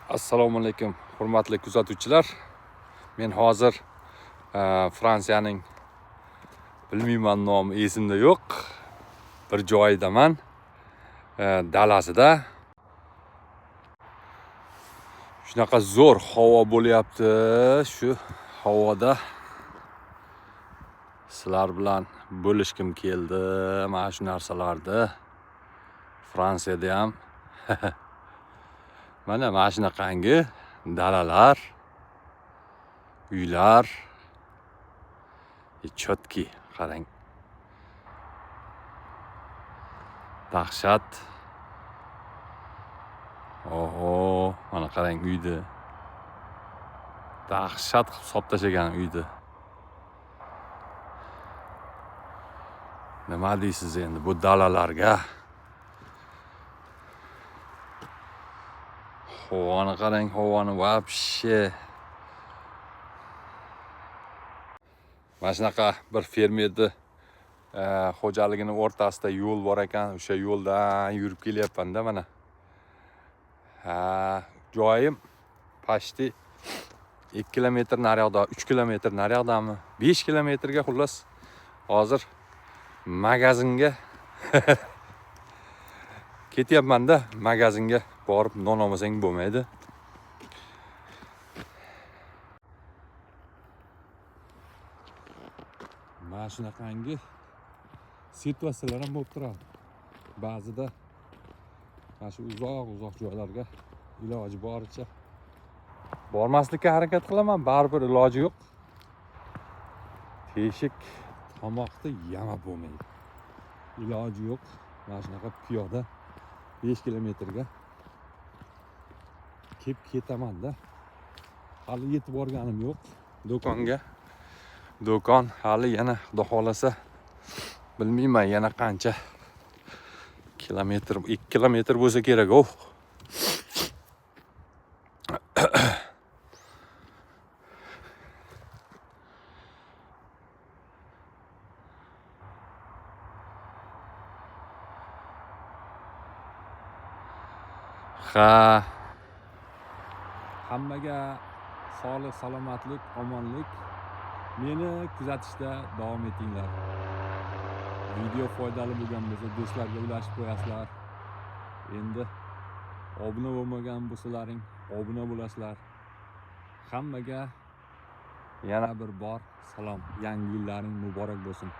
Assalomu alaykum, hurmatli kuzatuvchilar. Men hozir Fransiyaning bilmayman nomi esimda yo'q bir joyidaman, dalasida. Shunaqa zo'r havo bo'lyapti. Shu havoda sizlar bilan bo'lishkim keldi. Mana shu narsalarni Fransiyada ham mana shunaqangi dalalar, uylar, chotki qarang. Dahshat. Oho, mana qarang uyni. Dahshat hisob tashlagan uyni. Nima deysiz endi bu dalalarga? Havoni qarang, havoni вообще. Mana shunaqa bir fermerni xo'jaligini o'rtasida yo'l bor ekan. O'sha yo'ldan yurib kelyapman-da mana. Joyim почти 2 kilometr nariyoqda, 3 kilometr nariyoqdami, 5 kilometrga xullas hozir magazinga ketyapman-da. Magazinga borib non olmasang bo'lmaydi. Mana shunaqangi situatsiyalar ham bo'lib turadi. Ba'zida mana shu uzoq joylarga iloji boricha bormaslikka harakat qilaman, baribir iloji yo'q. Teshik tomoqni yamab bo'lmaydi. Iloji yo'q. Mana shunaqa piyoda 5 kilometrga ketaman-da. Hali yetib borganim yo'q do'konga. Do'kon hali yana xudo xolasa bilmayman yana qancha kilometr, 2 kilometr bo'lsa kerak. Hammaga sog'lik, salomatlik, omonlik. Meni kuzatishda davom etinglar. Video foydali bo'lgan bo'lsa do'stlarga ulashib qo'yasizlar. Endi obuna bo'lmagan bo'lsalaring, obuna bo'lasizlar. Hammaga yana bir bor salom. Yangi yillaring muborak bo'lsin.